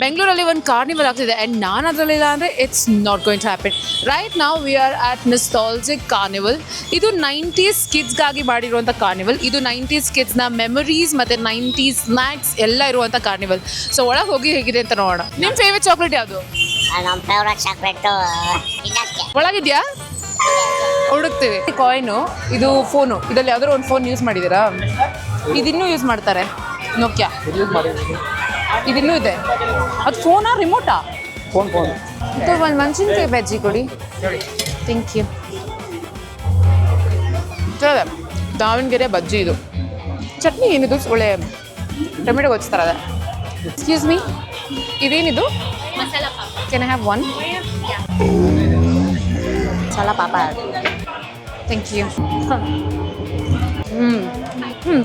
ಬೆಂಗಳೂರಲ್ಲಿ ಒಂದು ಕಾರ್ನಿವಲ್ ಆಗ್ತಿದೆ ಆ್ಯಂಡ್ ನಾನು ಅದರಲ್ಲಿಲ್ಲ ಅಂದರೆ it's not going to happen. Right ನಾವು we are at nostalgic carnival. ಇದು 90s ಕಿಡ್ಸ್ಗಾಗಿ ಮಾಡಿರುವಂಥ ಕಾರ್ನಿವಲ್. ಇದು 90s ಕಿಡ್ಸ್ನ ಮೆಮೊರೀಸ್ ಮತ್ತು 90s ಸ್ನ್ಯಾಕ್ಸ್ ಎಲ್ಲ ಇರುವಂಥ ಕಾರ್ನಿವಲ್. ಸೊ ಒಳಗೆ ಹೋಗಿ ಹೇಗಿದೆ ಅಂತ ನೋಡೋಣ. ನಿಮ್ಮ ಫೇವ್ರೆಟ್ ಚಾಕ್ಲೇಟ್ ಯಾವುದು? ನಮ್ಮ ಫೇವ್ರೆಟ್ ಚಾಕ್ಲೇಟು ಒಳಗಿದೆಯಾ? ಹುಡುಕ್ತೀವಿ. ಕಾಯಿನು, ಇದು ಫೋನು. ಇದರಲ್ಲಿ ಯಾವ್ದಾದ್ರು ಒಂದು ಫೋನ್ ಯೂಸ್ ಮಾಡಿದ್ದೀರಾ? ಇದಿನ್ನೂ ಯೂಸ್ ಮಾಡ್ತಾರೆ, ನೋಕಿಯಾ. ಇದಿನ್ನೂ ಇದೆ. ಅದು ಫೋನಾ ರಿಮೋಟಾ? ಫೋನ್ ಇದು ಒಂದು ಮೆಣಸಿನ್ಕಾಯಿ ಬಜ್ಜಿ ಕೊಡಿ. Thank you. ಚಲೋ, ದಾವಣಗೆರೆ ಬಜ್ಜಿ. ಇದು ಚಟ್ನಿ ಏನಿದು? ಒಳ್ಳೆ ಟೊಮೆಟೊ ಗೊಚ್ತಾರೆ ಅದ. ಎಕ್ಸ್ಕ್ಯೂಸ್ ಮೀ, ಇದೇನಿದು? Can I have one? Masala ಪಾಪ. Thank you.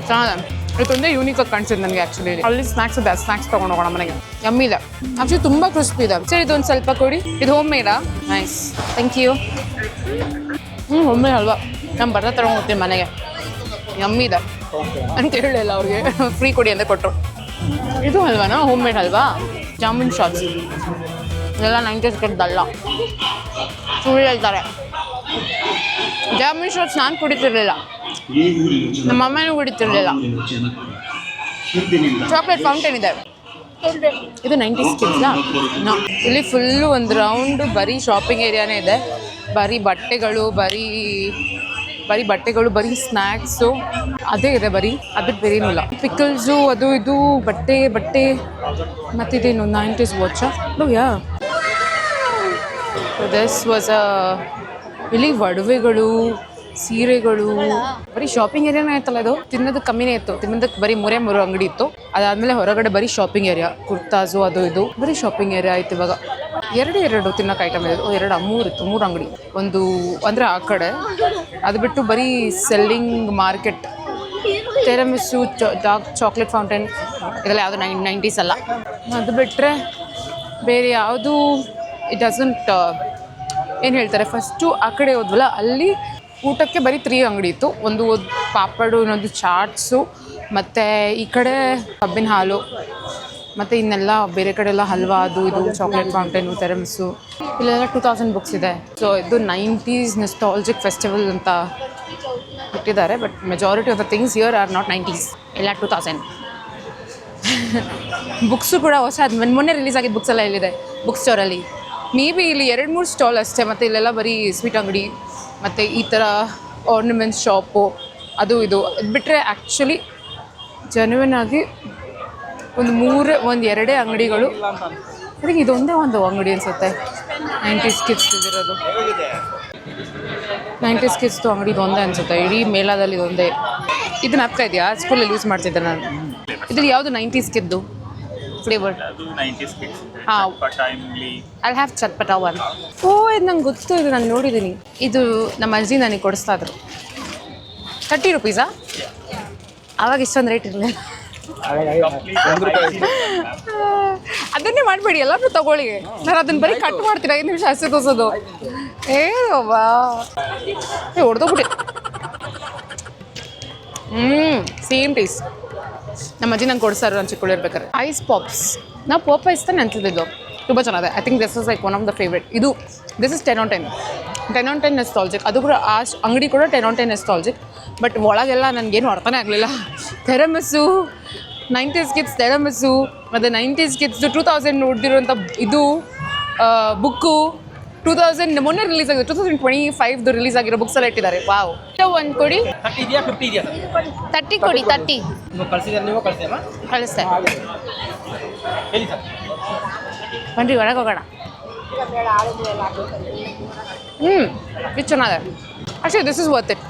ಚೆನ್ನಾಗಿದೆ. ಇದೊಂದೇ ಯೂನಿಕಾಗಿ ಕಾಣಿಸಿದೆ ನನಗೆ ಆ್ಯಕ್ಚುಲಿ. ಅಲ್ಲಿ ಸ್ನ್ಯಾಕ್ಸ್ ಇದೆ, ಸ್ನ್ಯಾಕ್ಸ್ ತೊಗೊಂಡು ಹೋಗೋಣ ಮನೆಗೆ. ಯಮ್ಮಿ ಇದೆ ಆ್ಯಕ್ಚುಲಿ, ತುಂಬ ಕ್ರಿಸ್ಪಿ ಇದೆ. ಸರಿ, ಇದೊಂದು ಸ್ವಲ್ಪ ಕೊಡಿ. ಇದು ಹೋಮ್ ಮೇಡಾ? Nice, thank you. Home made ಅಲ್ವಾ? ನಾನು ಬರ್ತಾ ತಗೊಂಡು ಹೋಗ್ತೀನಿ ಮನೆಗೆ. ಯಮ್ಮಿ ಇದೆ ಅಂತ ಹೇಳಿಲ್ಲ ಅವ್ರಿಗೆ, ಫ್ರೀ ಕೊಡಿ ಅಂತ ಕೊಟ್ಟರು. ಇದು ಅಲ್ವಾನಾ ಹೋಮ್ ಮೇಡ್ ಅಲ್ವಾ? ಜಾಮೂನ್ ಶಾಟ್ಸ್ ಇದೆಲ್ಲ 90s ಕಿಡ್ದಲ್ಲ, ಸುಳ್ಳು ಹೇಳ್ತಾರೆ. ಜಾಮೂನ್ ಶಾಟ್ಸ್ ನಾನು ಕುಡಿತಿರ್ಲಿಲ್ಲ, ನಮ್ಮ ಅಮ್ಮನೂ ಕುಡಿತಿರ್ಲಿಲ್ಲ. ಚಾಕ್ಲೇಟ್ ಫೌಂಟೇನ್ ಇದೆ. ಇದು 90s ಕಿಡ್ಸಾ? ಇಲ್ಲಿ ಫುಲ್ಲು ಒಂದು ರೌಂಡು ಬರೀ ಶಾಪಿಂಗ್ ಏರಿಯಾನೇ ಇದೆ. ಬರೀ ಬಟ್ಟೆಗಳು, ಬರೀ ಸ್ನ್ಯಾಕ್ಸು ಅದೇ ಇದೆ. ಬರೀ ಅದಕ್ಕೆ ಬೇರೇನೂ ಇಲ್ಲ. ಪಿಕಲ್ಸು, ಅದು ಇದು, ಬಟ್ಟೆ ಮತ್ತಿದೇನು 90s watch. Yeah this was ಇಲ್ಲಿ ಒಡವೆಗಳು, ಸೀರೆಗಳು, ಬರೀ ಶಾಪಿಂಗ್ ಏರಿಯಾನೇ ಆಯ್ತಲ್ಲ ಇದು. ತಿನ್ನೋದಕ್ಕೆ ಕಮ್ಮಿನೇ ಇತ್ತು. ತಿನ್ನೋದಕ್ಕೆ ಬರೀ ಮೂರೇ ಅಂಗಡಿ ಇತ್ತು. ಅದಾದಮೇಲೆ ಹೊರಗಡೆ ಬರೀ ಶಾಪಿಂಗ್ ಏರಿಯಾ, ಕುರ್ತಾಸು ಅದು ಇದು ಬರೀ ಶಾಪಿಂಗ್ ಏರಿಯಾ ಆಯ್ತು. ಇವಾಗ ಎರಡು ತಿನ್ನೋಕೆ ಐಟಮ್ ಇದೆ. ಮೂರು ಅಂಗಡಿ. ಒಂದು ಅಂದರೆ ಆ ಕಡೆ, ಅದು ಬಿಟ್ಟು ಬರೀ selling market. Tiramisu, dark chocolate fountain ಇದೆಲ್ಲ ಯಾವುದು 90s ಅಲ್ಲ. ಅದು ಬಿಟ್ಟರೆ ಬೇರೆ ಯಾವುದು ಇಟ್ ಡಸಂಟ್. ಏನು ಹೇಳ್ತಾರೆ, ಫಸ್ಟು ಆ ಕಡೆ ಹೋದ್ವಲ್ಲ, ಅಲ್ಲಿ ಊಟಕ್ಕೆ ಬರೀ 3 ಅಂಗಡಿ ಇತ್ತು. ಒಂದು ಪಾಪಡು, ಇನ್ನೊಂದು ಚಾಟ್ಸು, ಮತ್ತು ಈ ಕಡೆ ಕಬ್ಬಿನ ಹಾಲು, ಮತ್ತು ಇನ್ನೆಲ್ಲ ಬೇರೆ ಕಡೆ ಎಲ್ಲ ಹಲ್ವಾ, ಅದು ಇದು, ಚಾಕ್ಲೇಟ್ ಫೌಂಟೇನು, ಟೆರಮಿಸು. ಇಲ್ಲೆಲ್ಲ 2000 ಬುಕ್ಸ್ ಇದೆ. ಸೊ ಇದು 90s ನಾಸ್ಟಾಲ್ಜಿಕ್ ಫೆಸ್ಟಿವಲ್ ಅಂತ ಇಟ್ಟಿದ್ದಾರೆ. But majority of the things here are not 90s, ಎಲ್ಲ 2000. ಬುಕ್ಸು ಕೂಡ ಹೊಸ ಮೊನ್ನೆ ರಿಲೀಸ್ ಆಗಿದ್ದ ಬುಕ್ಸ್ ಎಲ್ಲ ಇಲ್ಲಿದೆ ಬುಕ್ ಸ್ಟೋರಲ್ಲಿ. ಮೇ ಬಿ ಇಲ್ಲಿ 2-3 ಸ್ಟಾಲ್ ಅಷ್ಟೇ. ಮತ್ತು ಇಲ್ಲೆಲ್ಲ ಬರೀ ಸ್ವೀಟ್ ಅಂಗಡಿ ಮತ್ತು ಈ ಥರ ಆರ್ನಮೆಂಟ್ಸ್ ಶಾಪು, ಅದು ಇದು. ಅದು ಬಿಟ್ಟರೆ ಆ್ಯಕ್ಚುಲಿ ಜೆನ್ಯೂನ್ ಆಗಿ ಒಂದು ಎರಡೇ ಅಂಗಡಿಗಳು. ಅದಕ್ಕೆ ಇದೊಂದೇ ಒಂದು ಅಂಗಡಿ ಅನಿಸುತ್ತೆ 90s ಕಿಡ್ಸ್ ಇದಿರೋದು. 90s ಕಿಡ್ಸ್ದು ಅಂಗಡಿ ಇದೊಂದೇ ಅನಿಸುತ್ತೆ ಇಡೀ ಮೇಲಾದಲ್ಲಿ. ಇದೊಂದೇ. ಇದನ್ನ ಅಪ್ಕ ಇದೆಯಾ? ಸ್ಕೂಲಲ್ಲಿ ಯೂಸ್ ಮಾಡ್ತಿದ್ದೆ ನಾನು. ಇದ್ರಲ್ಲಿ ಯಾವುದು 90s ಕಿಡ್ದು ಫ್ಲೇವರ್? ಹಾಂ, ಐ ಹ್ಯಾವ್ ಚಟ್ಪಟ ಒನ್. ಇದು ನಂಗೆ ಗೊತ್ತು, ಇದು ನಾನು ನೋಡಿದ್ದೀನಿ. ಇದು ನಮ್ಮ ಅಜ್ಜಿ ನನಗೆ ಕೊಡಿಸ್ತಾ ಇದ್ರು. 30 ರೂಪೀಸಾ? ಆವಾಗ ಇಷ್ಟೊಂದು ರೇಟ್ ಇರಲಿಲ್ಲ. ಅದನ್ನೇ ಮಾಡಬೇಡಿ, ಎಲ್ಲರೂ ತಗೊಳ್ಳಿ. ನಾನು ಅದನ್ನು ಬರೀ ಕಟ್ ಮಾಡ್ತೀನಿ 5 ನಿಮಿಷ ಅಷ್ಟೇ ತೋರಿಸೋದು. ಬಾ ಹೊಡೆದೋಗ್ಬಿಡಿ. Same taste. ನಮ್ಮ ಅಜ್ಜಿ ನಂಗೆ ಕೊಡಿಸ್ತಾರೆ ನಾನು ಚಿಕ್ಕಳಿರ್ಬೇಕಾರೆ. Ice pops. ನಾವು ಪಾಪ್ ಐಸ್ ತಾನೆ ಅಂತಿದ್ದು. ತುಂಬ ಚೆನ್ನಾಗಿದೆ. I think this is like one of the favourite. This is 10 on 10. 10 on 10 nostalgic. ಅದು ಕೂಡ ಆ ಅಂಗಡಿ ಕೂಡ 10 on 10 ನಾಸ್ಟಾಲ್ಜಿಕ್. ಬಟ್ ಒಳಗೆಲ್ಲ ನನಗೇನು ಅರ್ಥನೇ ಆಗಲಿಲ್ಲ. ಟೆರಮಿಸು, 90s ಕಿಡ್ಸ್ ಟೆರಮಿಸು, ಮತ್ತು 90s ಕಿಡ್ಸ್ದು 2000 ನೋಡ್ದಿರೋಂಥ ಇದು ಬುಕ್ಕು. 2000 ಮೊನ್ನೆ ರಿಲೀಸ್ ಆಗಿದೆ, 2025 ರಿಲೀಸ್ ಆಗಿರೋ ಬುಕ್ಸ್ ಎಲ್ಲ ಇಟ್ಟಿದ್ದಾರೆ. ವಾವ್. ಒಂದು ಕೊಡಿ. 30 ಕೊಡಿ. 30 ಕಳಿಸ್ತೆ. ಬನ್ರಿ ಒಳಗೆ ಹೋಗೋಣ. ಇದು ಚೆನ್ನಾಗಿದೆ actually. This is worth it.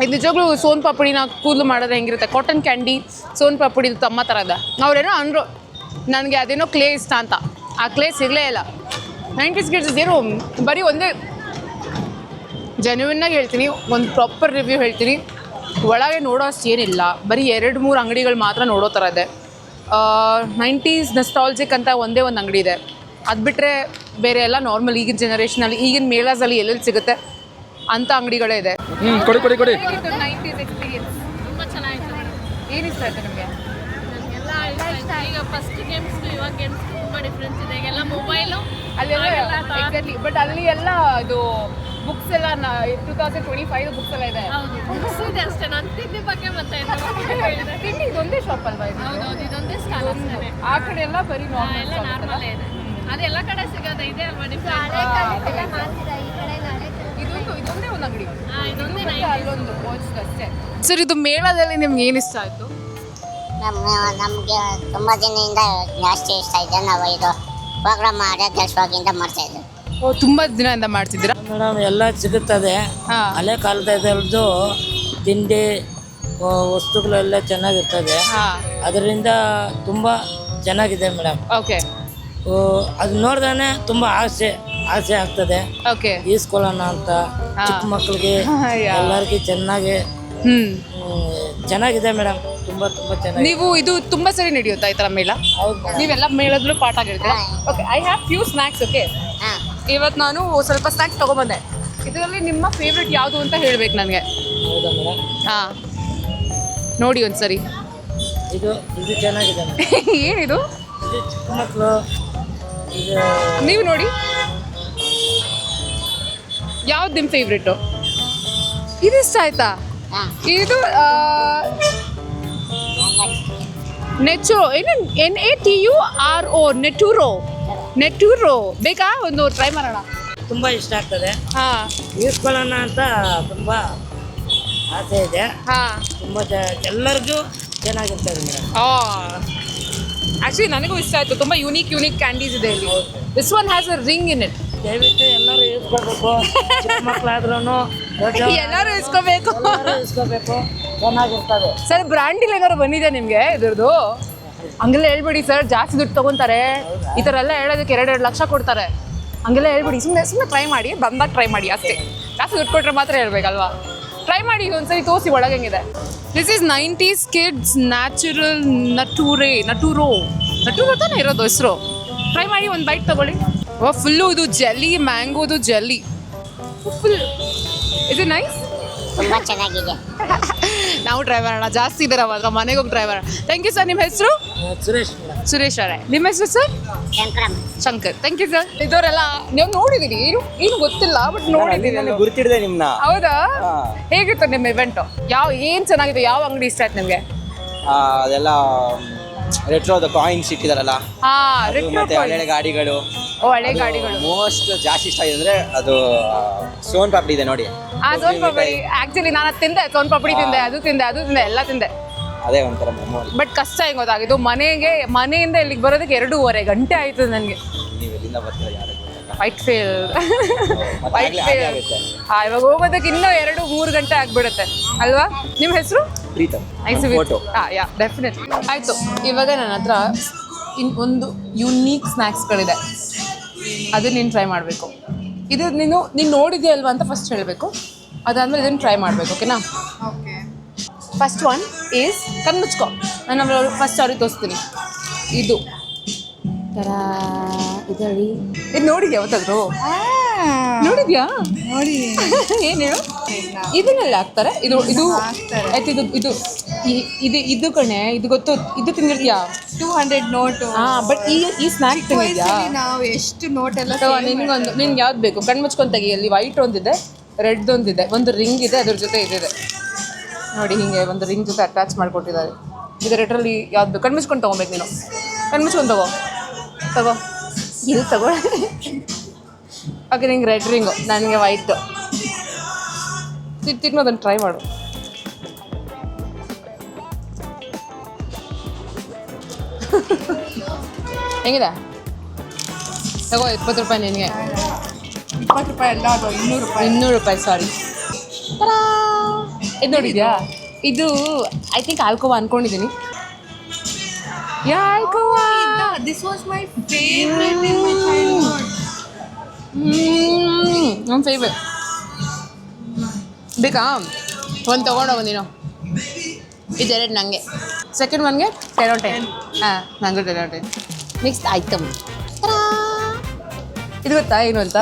ಇದು ನಿಜವಾಗ್ಲೂ ಸೋನ್ ಪಾಪಡಿನ ಕೂದಲು ಮಾಡಿದ್ರೆ ಹೆಂಗಿರುತ್ತೆ, ಕಾಟನ್ ಕ್ಯಾಂಡಿ ಸೋನ್ ಪಾಪಡಿ ತಮ್ಮ ಥರ ಇದೆ. ಅವ್ರೇನೋ ಅಂದರು ನನಗೆ ಅದೇನೋ ಕ್ಲೇ ಇಷ್ಟ ಅಂತ. ಆ ಕ್ಲೇ ಸಿಗಲೇ ಇಲ್ಲ. 90s ಕಿಡ್ಸ್ ಏನು ಬರೀ ಒಂದೇ. ಜೆನ್ಯೂನ್ನಾಗಿ ಹೇಳ್ತೀನಿ, ಒಂದು ಪ್ರಾಪರ್ ರಿವ್ಯೂ ಹೇಳ್ತೀನಿ. ಒಳಗೆ ನೋಡೋ ಅಷ್ಟು ಏನಿಲ್ಲ. ಬರೀ 2-3 ಅಂಗಡಿಗಳು ಮಾತ್ರ ನೋಡೋ ಥರ ಇದೆ. 90s ನಾಸ್ಟಾಲ್ಜಿಕ್ ಅಂತ ಒಂದೇ ಒಂದು ಅಂಗಡಿ ಇದೆ. ಅದು ಬಿಟ್ಟರೆ ಬೇರೆ ಎಲ್ಲ ನಾರ್ಮಲ್ ಈಗಿನ ಜೆನರೇಷನಲ್ಲಿ, ಈಗಿನ ಮೇಳಾಸಲ್ಲಿ ಎಲ್ಲೆಲ್ಲಿ ಸಿಗುತ್ತೆ ಅಂಥ ಅಂಗಡಿಗಳೇ ಇದೆ. ಕೊಡಿ 90s ಎಕ್ಸ್ಪೀರಿಯನ್ಸ್ ತುಂಬ ಚೆನ್ನಾಗಿತ್ತು. ಏನು ಇಷ್ಟ ಆಯಿತು ನಿಮಗೆ? ಈಗ ಫಸ್ಟ್ ಗೇಮ್ಸ್ಗೂ ಇವಾಗ ಗೇಮ್ಸ್ಗೂ ತುಂಬ ಡಿಫ್ರೆನ್ಸ್ ಎಕ್ಸಾಕ್ಟ್ಲಿ. ಬಟ್ ಅಲ್ಲಿ ಎಲ್ಲ ಇದು ಬುಕ್ಸ್ ಎಲ್ಲ 2025 ಬುಕ್ಸ್ ಎಲ್ಲ ಇದೆ. ಬುಕ್ಸ್ ಇದೆ ಅಷ್ಟೇ. ನಾನು ತಿಂಡಿ ಬಗ್ಗೆ ಮತ್ತೆ ತಿಂಡಿ ಇದೊಂದೇ ಶಾಪ್ ಅಲ್ವಾ ಇದು? ಹೌದೌದು, ಇದೊಂದೇ ಸ್ಟಾಲ್ ಅಷ್ಟೇ. ಆ ಕಡೆ ಎಲ್ಲ ಬರೀ ಎಲ್ಲ ನಾರ್ಮಲ್ ಇದೆ. ಅದೆಲ್ಲ ಕಡೆ ಸಿಗೋದು ಇದೆ ಅಲ್ವಾ ಡಿಫ್ರೆಂಟ್. ಇದೊಂದೇ ಒಂದು ಅಂಗಡಿ, ಇದೊಂದೇ ಅಲ್ಲೊಂದು ಅಷ್ಟೇ. ಸರ್, ಇದು ಮೇಳದಲ್ಲಿ ನಿಮ್ಗೆ ಏನು ಇಷ್ಟ ಆಯ್ತು? ನಮಗೆ ತುಂಬ ದಿನದಿಂದ ಜಾಸ್ತಿ ಇಷ್ಟ ಇದೆ. ನಾವು ಇದು ಪ್ರೋಗ್ರಾಮ್ ಆರೋಗ್ಯವಾಗಿಂದ ಮಾಡ್ತಾ ಇದ್ದೀವಿ. ಓ, ತುಂಬಾ ದಿನದಿಂದ ಮಾಡ್ತಿದ್ದೀರಾ? ಮೇಡಮ್ ಎಲ್ಲ ಸಿಗುತ್ತದೆ. ಹಳೆ ಕಾಲದಲ್ಲೂ ತಿಂಡಿ ವಸ್ತುಗಳೆಲ್ಲ ಚೆನ್ನಾಗಿರ್ತದೆ. ಅದರಿಂದ ತುಂಬ ಚೆನ್ನಾಗಿದೆ ಮೇಡಮ್. ಓಕೆ. ಅದು ನೋಡ್ದಾನೆ ತುಂಬ ಆಸೆ ಆಗ್ತದೆ. ಓಕೆ. ಈಸ್ಕೊಳ್ಳೋಣ ಅಂತ ಚಿಕ್ಕ ಮಕ್ಕಳಿಗೆ ಎಲ್ಲರಿಗೂ ಚೆನ್ನಾಗಿದೆ ಮೇಡಮ್. ತುಂಬ ಚೆನ್ನಾಗಿ. ನೀವು ಇದು ತುಂಬಾ ಸರಿ ನಡೆಯುತ್ತಾ ಈ ತರ ಮೇಳ? ಹೌದು. ನೀವೆಲ್ಲ ಮೇಳದಲ್ಲೂ ಪಾಠ ಆಗಿರ್ತೀರಾ? Okay, I have few snacks. Okay, ಇವತ್ತು ನಾನು ಸ್ವಲ್ಪ ಸ್ನ್ಯಾಕ್ಸ್ ತೊಗೊಂಬಂದೆ. ಇದರಲ್ಲಿ ನಿಮ್ಮ ಫೇವ್ರೆಟ್ ಯಾವುದು ಅಂತ ಹೇಳ್ಬೇಕು ನನಗೆ. ಹೌದಾ ಮೇಡಮ್? ಹಾಂ, ನೋಡಿ ಒಂದ್ಸರಿ. ಇದು ಚೆನ್ನಾಗಿದೆ ಮೇಡಮ್. ಏನಿದು? ಇದು ಚಿಕ್ಕ ಮಕ್ಕಳು ಇದು ನೀವು ನೋಡಿ, ಯಾವ್ದು ನಿಮ್ಮ ಫೇವ್ರೆಟು? ಇದು ಇಷ್ಟ ಆಯ್ತಾ? ಇದು NATURO ನೆಟೂರೋ ಬೇಕಾ? ಒಂದು ಟ್ರೈ ಮಾಡೋಣ. ತುಂಬ ಇಷ್ಟ ಆಗ್ತದೆ. ಹಾಂ, ಈಸ್ಕೊಳ್ಳೋಣ ಅಂತ ತುಂಬ ಆಸೆ ಇದೆ. ಹಾಂ, ತುಂಬ ಎಲ್ಲರಿಗೂ ಚೆನ್ನಾಗಿರ್ತದೆ ಮೇಡಮ್. ಆ್ಯಕ್ಚುಲಿ ನನಗೂ ಇಷ್ಟ ಆಯಿತು. ತುಂಬ ಯೂನಿಕ್ ಕ್ಯಾಂಡೀಸ್ ಇದೆ ಇಲ್ಲಿ. This one has a ring in it. ದಯವಿಟ್ಟು ಎಲ್ಲರೂ ಈಸ್ಕೋಬೇಕು. ಚಿಕ್ಕ ಮಕ್ಕಳಾದ್ರೂ ಎಲ್ಲರೂ ಇಸ್ಕೋಬೇಕು. ಚೆನ್ನಾಗಿರ್ತದೆ. ಸರ್, ಬ್ರ್ಯಾಂಡಿಲ್ ಏನಾದ್ರು ಬಂದಿದೆ ನಿಮಗೆ ಇದ್ರದ್ದು? ಹಂಗೆಲ್ಲ ಹೇಳ್ಬೇಡಿ ಸರ್, ಜಾಸ್ತಿ ದುಡ್ಡು ತೊಗೊತಾರೆ. ಈ ಥರ ಎಲ್ಲ ಹೇಳೋದಕ್ಕೆ 2 ಲಕ್ಷ ಕೊಡ್ತಾರೆ. ಹಂಗೆಲ್ಲ ಹೇಳ್ಬೇಡಿ. ಸುಮ್ಮನೆ ಟ್ರೈ ಮಾಡಿ, ಬಂದಾಗ ಟ್ರೈ ಮಾಡಿ ಅಷ್ಟೇ. ಜಾಸ್ತಿ ದುಡ್ಡು ಕೊಟ್ಟರೆ ಮಾತ್ರ ಹೇಳ್ಬೇಕಲ್ವಾ? ಟ್ರೈ ಮಾಡಿ, ಒಂದ್ಸರಿ ತೋರಿಸಿ ಒಳಗೆ ಹೆಂಗಿದೆ. This is 90s kids natural ನಟೂರೋ ತಾನೇ ಇರೋದು ಹೆಸರು. ಟ್ರೈ ಮಾಡಿ, ಒಂದು ಬೈಟ್ ತಗೊಳ್ಳಿ. ಫುಲ್ಲು ಇದು ಜೆಲ್ಲಿ, ಮ್ಯಾಂಗೋದು jelly full. Is it nice? ತುಂಬ ಚೆನ್ನಾಗಿದೆ. ನಾವು ಟ್ರೈ ಮಾಡೋಣ. ಜಾಸ್ತಿ ಇದ್ದಾರೆ ಮಾತ್ರ, ಮನೆಗೆ ಹೋಗಿ ಟ್ರೈ ಮಾಡೋಣ. Thank you sir. ನಿಮ್ಮ ಹೆಸರು? ಸುರೇಶ್. ಸುರೇಶ್ ಅವರೇ. ನಿಮ್ಮ ಹೆಸರು sir? Shankar. Thank you sir. ಇದವರೆಲ್ಲ ನೀವು ನೋಡಿದ್ದೀರಿ? ಏನು ಗೊತ್ತಿಲ್ಲ, ಬಟ್ ನೋಡಿದ್ದೀರಿ. ಗುರ್ತಿಡಿದೆ ನಿಮ್ನ. ಹೌದಾ? ಹೇಗಿತ್ತು ನಿಮ್ಮ ಇವೆಂಟು? ಏನು ಚೆನ್ನಾಗಿದೆ? ಯಾವ ಅಂಗಡಿ ಇಷ್ಟ ಆಯ್ತು ನಿಮಗೆ? ಅದೆಲ್ಲ ರೆಟ್ರೋದ ಕಾಯಿನ್ಸ್ ಇಟ್ಟಿದಾರಲ್ಲ, ಮತ್ತೆ ಹಳೆ ಗಾಡಿಗಳು. ಹಳೆ ಗಾಡಿಗಳು ಮೋಸ್ಟ್ ಜಾಸ್ತಿ ಇಷ್ಟ ಆಗಿದೆ ಅಂದ್ರೆ ಅದು ಸೋನ್ ಪಾಪಡಿ ಇದೆ ನೋಡಿ. ಸೋನ್ ಪಾಪಡಿ ಆಕ್ಚುಲಿ ನಾನು ತಿಂದೆ. ಸೋನ್ ಪಾಪಡಿ ತಿಂದೆ, ಅದು ತಿಂದೆ ಎಲ್ಲ ತಿಂದೆ. ಅದೇ ಒಂಥರ ಮೆಮೊರಿ. ಬಟ್ ಕಷ್ಟ ಹೆಂಗ್ ಗೊತ್ತಾಗಿದ್ದು, ಮನೆಯಿಂದ ಇಲ್ಲಿಗೆ ಬರೋದಕ್ಕೆ 2.5 ಗಂಟೆ ಆಯ್ತು ನನಗೆ. ನೀವು ಎಲ್ಲಿಂದ ಬರ್ತೀರಾ ಯಾರು ವೈಟ್ ಫೇಲ್. ಇವಾಗ ಹೋಗೋದಕ್ಕೆ ಇನ್ನೂ 2-3 ಗಂಟೆ ಆಗ್ಬಿಡುತ್ತೆ ಅಲ್ವಾ? ನಿಮ್ಮ ಹೆಸರು? ಪ್ರೀತಮ್. ಯಾ, ಡೆಫಿನೆಟ್. ಆಯಿತು, ಇವಾಗ ನನ್ನ ಹತ್ರ ಒಂದು ಯೂನಿಕ್ ಸ್ನ್ಯಾಕ್ಸ್ಗಳಿದೆ. ಅದನ್ನ ನೀನು ಟ್ರೈ ಮಾಡಬೇಕು. ಇದು ನೀನು ನೋಡಿದ್ಯಾ ಅಲ್ವಾ ಅಂತ ಫಸ್ಟ್ ಹೇಳಬೇಕು. ಅದಾದಮೇಲೆ ಇದನ್ನು ಟ್ರೈ ಮಾಡಬೇಕು. ಓಕೆನಾ? ಫಸ್ಟ್ ಒನ್ ಈಸ್ ಕಣ್ಣು ಮುಚ್ಕೊ. ನಾನು ಫಸ್ಟ್ ಅವ್ರಿಗೆ ತೋರಿಸ್ತೀನಿ. ಇದು ಥರ ಇದರಲ್ಲಿ ಇದು ನೋಡಿದ್ಯಾ ಯಾವತ್ತಾದ್ರು? ನೋಡಿದ್ಯಾ? ನೋಡಿ. ಏನು ಹೇಳು? ಇದನ್ನೆಲ್ಲ ಹಾಕ್ತಾರೆ. ಇದು ಕಣೆ, ಇದು ಗೊತ್ತು. ಇದು ತಿಂದಿರ್ತೀಯಾ? 200 ನೋಟು. ಬಟ್ ಈ ಸ್ನ್ಯಾಕ್ ತಿಂದಿದ್ಯಾ? ನಾವು ಎಷ್ಟು ನೋಟ್ ಎಲ್ಲ ನಿನ್ಗೆ ಯಾವ್ದು ಬೇಕು? ಕಣ್ಣು ಮುಚ್ಕೊಂಡು ತೆಗಿ. ಅಲ್ಲಿ ವೈಟ್ ಒಂದಿದೆ, ರೆಡ್ ಒಂದಿದೆ, ಒಂದು ರಿಂಗ್ ಇದೆ, ಅದ್ರ ಜೊತೆ ಇದಿದೆ ನೋಡಿ. ಹಿಂಗೆ ಒಂದು ರಿಂಗ್ ಜೊತೆ ಅಟ್ಯಾಚ್ ಮಾಡಿಕೊಟ್ಟಿದ್ದಾರೆ. ಇದು ರೆಡ್ರಲ್ಲಿ ಯಾವ್ದು ಬೇಕು? ಕಣ್ಣು ಮುಚ್ಕೊಂಡು ತೊಗೊಬೇಕು ನೀನು. ಕಣ್ಣು ಮುಚ್ಕೊಂಡು ತಗೋ. ಇಲ್ಲಿ ತಗೋ. ಓಕೆ, ನಿಂಗೆ ರೆಡ್ ರಿಂಗು, ನನಗೆ ವೈಟು. ತಿನ್ನು, ಅದನ್ನು ಟ್ರೈ ಮಾಡು. ಹೆಂಗಿದೆ? ತಗೋ, 20 ರೂಪಾಯಿ ನಿನಗೆ. 20 ರೂಪಾಯಿ ಅಲ್ಲ, ಅದು 200 ರೂಪಾಯಿ. 200 ರೂಪಾಯಿ, ಸಾರಿ. ಇದು ನೋಡಿದ್ಯಾ? ಇದು ಐ ಥಿಂಕ್ ಆಲ್ಕೋವಾ ಅನ್ಕೊಂಡಿದ್ದೀನಿ. ಯಾ, ಆಲ್ಕೋವಾ. This was my favorite in my childhood. ನನ್ನ ಫೇವ್ರೇಟ್. ಬೇಕಾ? ಒಂದು ತೊಗೊಂಡೋಗು ನೀನು. ಇದೆರಡು ನನಗೆ. ಸೆಕೆಂಡ್ ಒನ್ಗೆ 10 on 10. ಹಾಂ, ನನಗೂ 10 on 10. Next item. ಇದು ಗೊತ್ತಾ ಏನು ಅಂತ?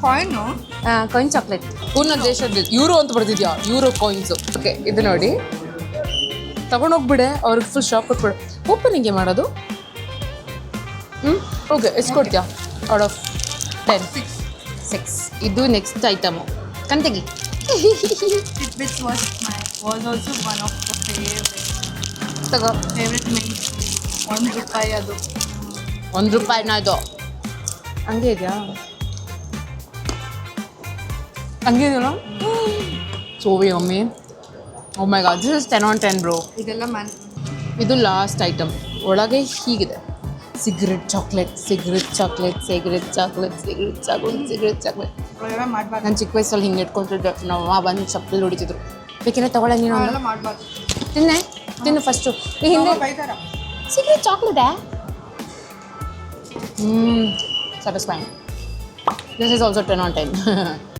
ಕಾಯಿನು? ಹಾಂ, ಕಾಯಿನ್ ಚಾಕ್ಲೇಟ್. ಪೂರ್ಣ ದೇಶದ್ದು ಯೂರೋ ಅಂತ ಬರ್ತಿದ್ಯಾ? Euro coins. ಓಕೆ, ಇದು ನೋಡಿ, ತೊಗೊಂಡೋಗ್ಬಿಡೆ. ಅವ್ರಿಗೆ ಫುಲ್ ಶಾಪ್ ಕೊಟ್ಬಿಡು. ಓಪನಿಂಗ್ ಮಾಡೋದು? ಓಕೆ, ಎಷ್ಟು ಕೊಡ್ತೀಯಾ ಔಟ್ ಆಫ್ 10 6 ಇದು ನೆಕ್ಸ್ಟ್ ಐಟಮು ಕಂತೆಗಿ Fitbits was also one of the ತಗೋ favorite meals. ₹1 ಅದು. ₹1 ಇದು ಹಂಗೆ ಇದೆಯಾ ಹಂಗೆ ಇದೆಯಾ ಸೋವಿ mummy oh my god this is 10 on 10 bro ಇದೆಲ್ಲ ಇದು ಲಾಸ್ಟ್ ಐಟಮ್ ಒಳಗೆ ಹೀಗಿದೆ ಸಿಗರೆಟ್ ಚಾಕ್ಲೇಟ್ ಮಾಡಬಾರ್ದು. ನಾನು ಚಿಕ್ಕ ವಯಸ್ಸಲ್ಲಿ ಹಿಂಗೆ ಇಟ್ಕೊತಿದ್ದೆ ನಾವು ಬಂದು ಚಪ್ಪಲಿ ಹೊಡಿತಿದ್ರು ಬೇಕಿದ್ರೆ ತಗೊಳ್ಳೆ ನೀನು ಒಂದು ಮಾಡಬಾರ್ದು. ತಿನ್ನು ಫಸ್ಟು ಈ ಹಿಂದೆ ಬೈತಾರ. ಸಿಗರೆಟ್ ಚಾಕ್ಲೇಟಾ satisfying this is also 10 on 10